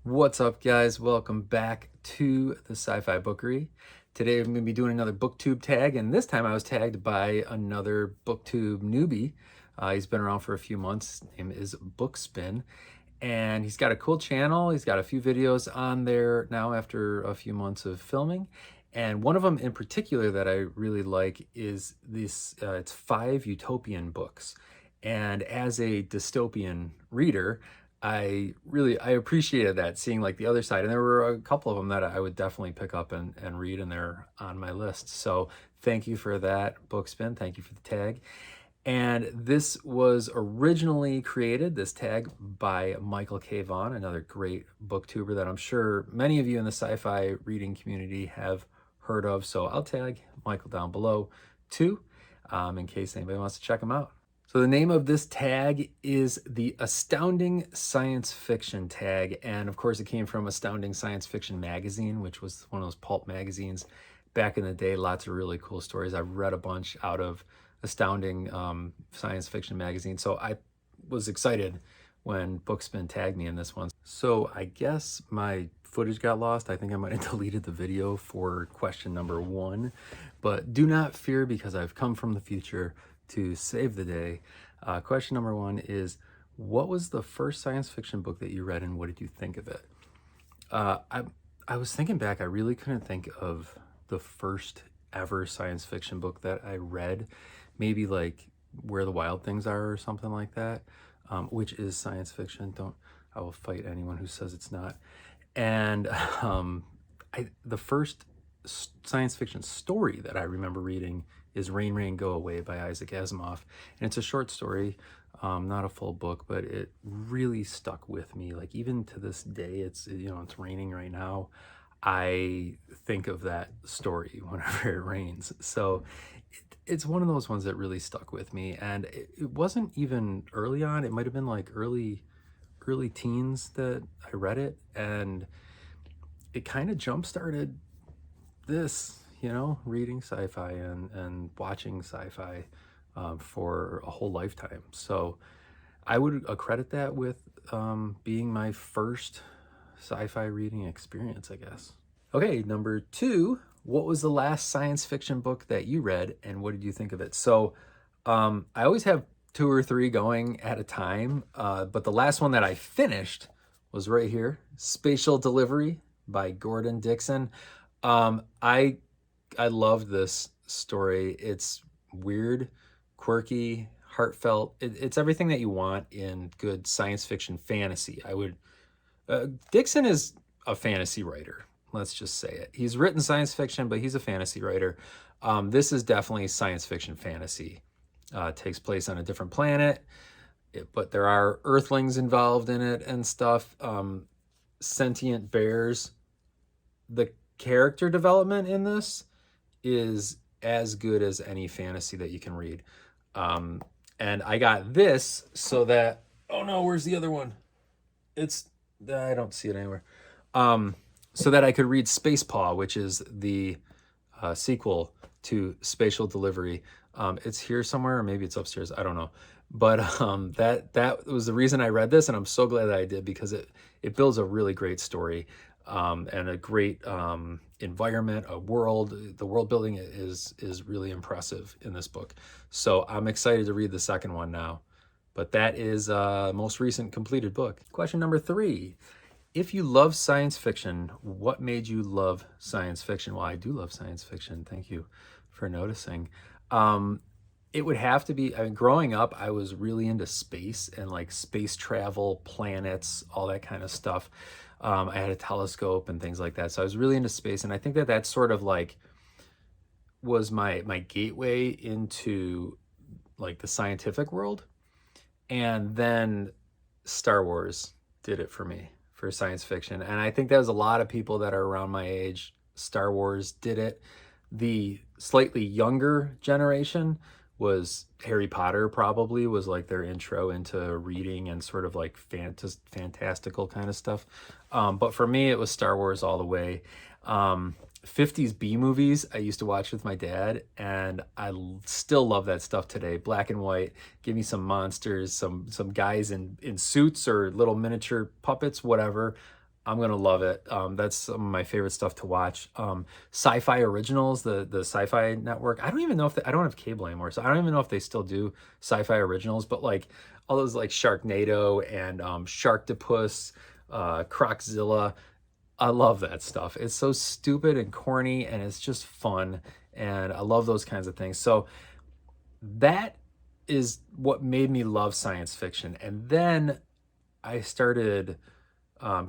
What's up, guys? Welcome back to the Sci Fi Bookery. Today I'm going to be doing another BookTube tag, and this time I was tagged by another BookTube newbie. He's been around for a few months. His name is BookSpin, and he's got a cool channel. He's got a few videos on there now after a few months of filming. And one of them in particular that I really like is this, it's 5 utopian books. And as a dystopian reader, I appreciated that, seeing like the other side. And there were a couple of them that I would definitely pick up and read, and they're on my list. So thank you for that, BookSpin. Thank you for the tag. And this was originally created, this tag, by Michael K. Vaughan, another great booktuber that I'm sure many of you in the sci-fi reading community have heard of. So I'll tag Michael down below too, in case anybody wants to check him out. So the name of this tag is the Astounding Science Fiction tag. And of course it came from Astounding Science Fiction magazine, which was one of those pulp magazines back in the day. Lots of really cool stories. I've read a bunch out of Astounding Science Fiction magazine. So I was excited when BookSpin tagged me in this one. So I guess my footage got lost. I think I might have deleted the video for question number 1, but do not fear, because I've come from the future to save the day. Question number 1 is, what was the first science fiction book that you read, and what did you think of it? I was thinking back, I really couldn't think of the first ever science fiction book that I read. Maybe like Where the Wild Things Are or something like that, which is science fiction. I will fight anyone who says it's not. And the first science fiction story that I remember reading is Rain, Rain, Go Away by Isaac Asimov. And it's a short story, not a full book, but it really stuck with me. Like, even to this day, it's raining right now. I think of that story whenever it rains. So it's one of those ones that really stuck with me. And it wasn't even early on. It might have been like early teens that I read it. And it kind of jump-started this, reading sci-fi and watching sci-fi for a whole lifetime. So I would accredit that with being my first sci-fi reading experience, I guess. Okay, number 2, what was the last science fiction book that you read, and what did you think of it? So I always have 2 or 3 going at a time, but the last one that I finished was right here, Spatial Delivery by Gordon Dixon. I loved this story. It's weird, quirky, heartfelt. It's everything that you want in good science fiction fantasy. Dixon is a fantasy writer. Let's just say it. He's written science fiction, but he's a fantasy writer. This is definitely science fiction fantasy. It takes place on a different planet, but there are Earthlings involved in it and stuff. Sentient bears. The character development in this is as good as any fantasy that you can read. And I got this so that, oh no, where's the other one? I don't see it anywhere. So that I could read Spacepaw, which is the sequel to Spatial Delivery. It's here somewhere, or maybe it's upstairs, I don't know. But that was the reason I read this, and I'm so glad that I did, because it builds a really great story, and a great environment, a world. The world building is really impressive in this book. So I'm excited to read the second one now. But that is most recent completed book. Question number 3. If you love science fiction, what made you love science fiction? Well, I do love science fiction. Thank you for noticing. It would have to be, growing up, I was really into space and like space travel, planets, all that kind of stuff. I had a telescope and things like that. So I was really into space. And I think that sort of like was my gateway into like the scientific world. And then Star Wars did it for me, for science fiction. And I think there's a lot of people that are around my age. Star Wars did it. The slightly younger generation was Harry Potter, probably was like their intro into reading and sort of like fantastical kind of stuff. But for me, it was Star Wars all the way. 50s B movies I used to watch with my dad, and I still love that stuff today. Black and white, give me some monsters, some guys in suits or little miniature puppets, whatever. I'm gonna love it. That's some of my favorite stuff to watch. Sci-Fi Originals, the Sci-Fi Network. I don't even know if I don't have cable anymore, so I don't even know if they still do Sci-Fi Originals. But like all those like Sharknado and Sharktopus, Croczilla, I love that stuff. It's so stupid and corny, and it's just fun, and I love those kinds of things. So that is what made me love science fiction, and then I started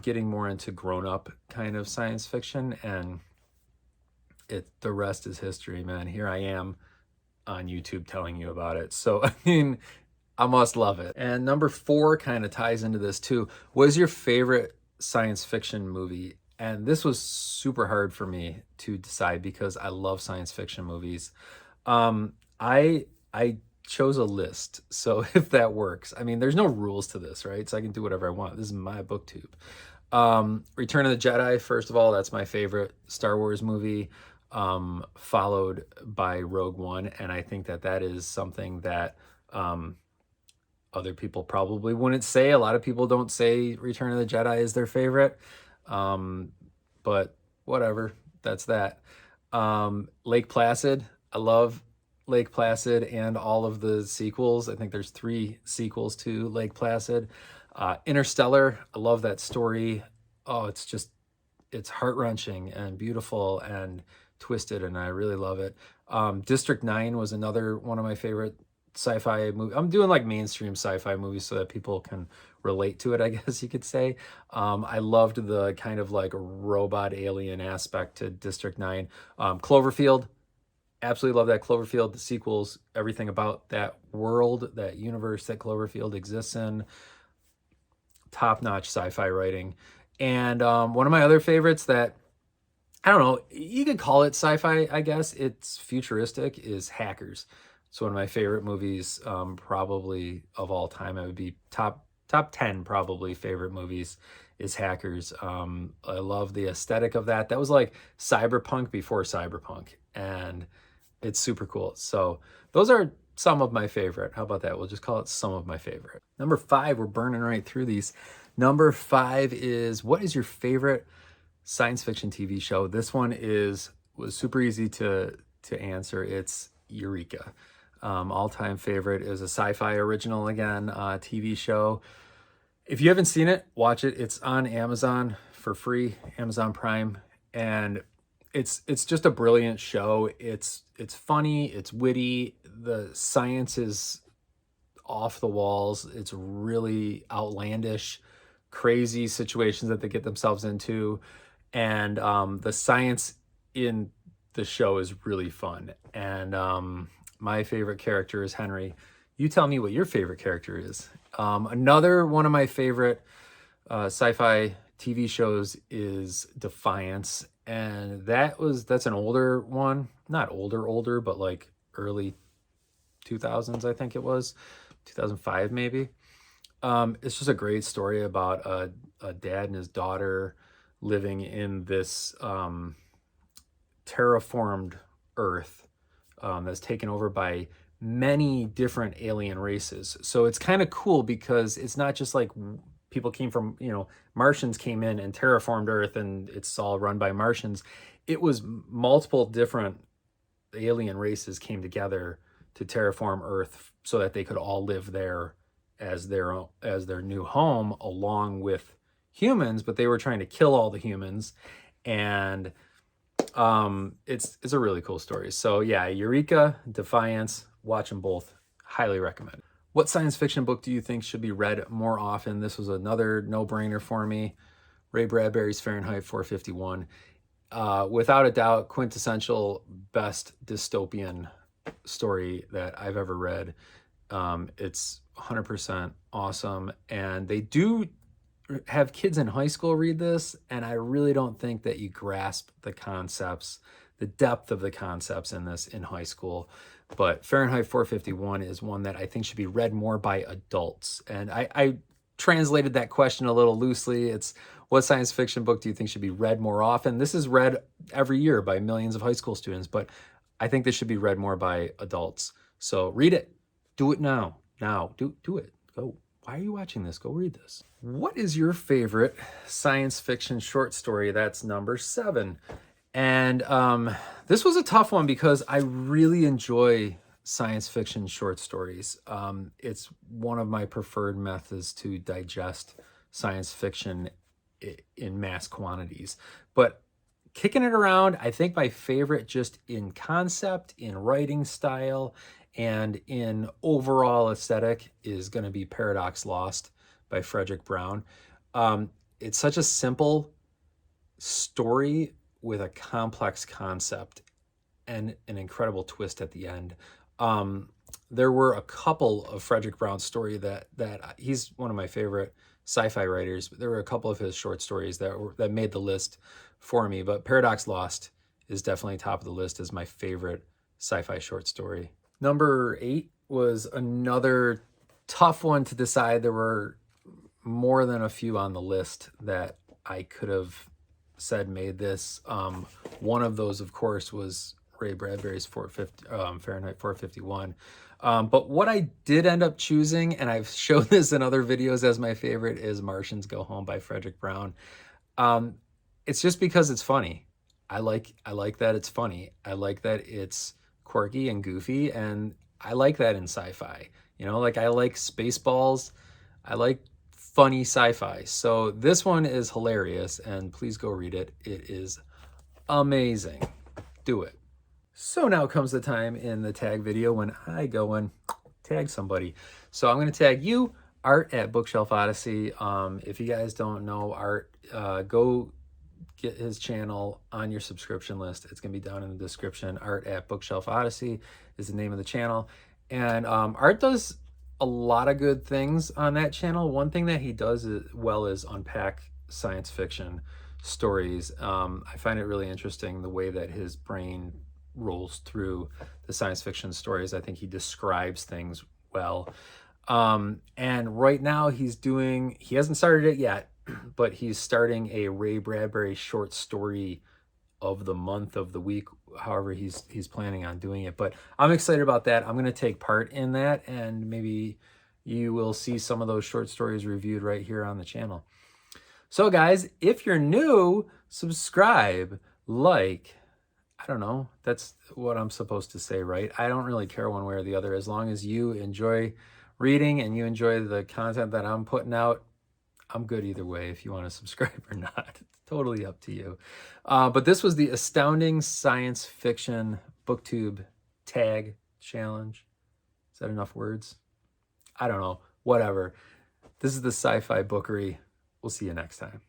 getting more into grown-up kind of science fiction, and the rest is history, man. Here I am on YouTube telling you about it. So I mean, I must love it. And number 4 kind of ties into this too. What is your favorite science fiction movie? And this was super hard for me to decide because I love science fiction movies. I chose a list, so if that works. I mean, there's no rules to this, right? So I can do whatever I want. This is my BookTube. Return of the Jedi, first of all, that's my favorite Star Wars movie, followed by Rogue One, and I think that that is something that other people probably wouldn't say. A lot of people don't say Return of the Jedi is their favorite, but whatever, that's that. Lake Placid, I love Lake Placid and all of the sequels. I think there's 3 sequels to Lake Placid. Interstellar, I love that story. Oh, it's heart-wrenching and beautiful and twisted, and I really love it. District 9 was another one of my favorite sci-fi movies. I'm doing like mainstream sci-fi movies so that people can relate to it, I guess you could say. I loved the kind of like robot alien aspect to District 9. Cloverfield, absolutely love that. Cloverfield, the sequels, everything about that world, that universe that Cloverfield exists in. Top-notch sci-fi writing. And one of my other favorites that, I don't know, you could call it sci-fi, I guess. It's futuristic, is Hackers. It's one of my favorite movies, probably of all time. It would be top 10 probably favorite movies is Hackers. I love the aesthetic of that. That was like cyberpunk before cyberpunk, and it's super cool. So those are some of my favorite. How about that? We'll just call it some of my favorite. Number 5, we're burning right through these. Number 5 is, what is your favorite science fiction TV show? This one was super easy to answer. It's Eureka. All-time favorite. Is a sci-fi original, again, TV show. If you haven't seen it, watch it. It's on Amazon for free, Amazon Prime, and it's just a brilliant show. It's funny, it's witty, the science is off the walls, it's really outlandish, crazy situations that they get themselves into, and the science in the show is really fun. And my favorite character is Henry. You tell me what your favorite character is. Another one of my favorite sci-fi TV shows is Defiance, and that's an older one, not older, but like early 2000s, I think it was 2005 maybe. It's just a great story about a dad and his daughter living in this terraformed Earth that's taken over by many different alien races. So it's kind of cool because it's not just like people came from, Martians came in and terraformed Earth and it's all run by Martians. It was multiple different alien races came together to terraform Earth so that they could all live there as their new home along with humans, but they were trying to kill all the humans. And it's a really cool story. So yeah, Eureka, Defiance, watch them both. Highly recommend. What science fiction book do you think should be read more often? This was another no-brainer for me. Ray Bradbury's Fahrenheit 451. Without a doubt, quintessential best dystopian story that I've ever read. It's 100% awesome. And they do have kids in high school read this, and I really don't think that you grasp the concepts, the depth of the concepts in this in high school. But Fahrenheit 451 is one that I think should be read more by adults. And I translated that question a little loosely. It's, what science fiction book do you think should be read more often? This is read every year by millions of high school students, but I think this should be read more by adults. So read it. Do it now. Do it. Go. why are you watching this? Go read this. What is your favorite science fiction short story? That's number 7. And this was a tough one because I really enjoy science fiction short stories. It's one of my preferred methods to digest science fiction in mass quantities. But kicking it around, I think my favorite just in concept, in writing style, and in overall aesthetic is going to be Paradox Lost by Frederick Brown. It's such a simple story with a complex concept and an incredible twist at the end. There were a couple of Frederick Brown's story that he's one of my favorite sci-fi writers, but there were a couple of his short stories that made the list for me, but Paradox Lost is definitely top of the list as my favorite sci-fi short story. Number 8 was another tough one to decide. There were more than a few on the list that I could have said made this. One of those, of course, was Ray Bradbury's Fahrenheit 451. But what I did end up choosing, and I've shown this in other videos as my favorite, is Martians Go Home by Frederick Brown. It's just because it's funny. I like that it's funny. I like that it's quirky and goofy, and I like that in sci-fi. You know, like I like Spaceballs. I like funny sci-fi. So this one is hilarious, and please go read it. It is amazing. Do it. So now comes the time in the tag video when I go and tag somebody. So I'm going to tag you, Art at Bookshelf Odyssey. If you guys don't know Art, go get his channel on your subscription list. It's going to be down in the description. Art at Bookshelf Odyssey is the name of the channel. And Art does a lot of good things on that channel. One thing that he does well is unpack science fiction stories. I find it really interesting the way that his brain rolls through the science fiction stories. I think he describes things well. And right now he hasn't started it yet, but he's starting a Ray Bradbury short story of the month, of the week, however he's planning on doing it. But I'm excited about that. I'm going to take part in that, and maybe you will see some of those short stories reviewed right here on the channel. So guys, if you're new, subscribe, like, I don't know, that's what I'm supposed to say, right? I don't really care one way or the other. As long as you enjoy reading and you enjoy the content that I'm putting out, I'm good either way if you want to subscribe or not. It's totally up to you. But this was the Astounding Science Fiction BookTube Tag Challenge. Is that enough words? I don't know. Whatever. This is the Sci Fi Bookery. We'll see you next time.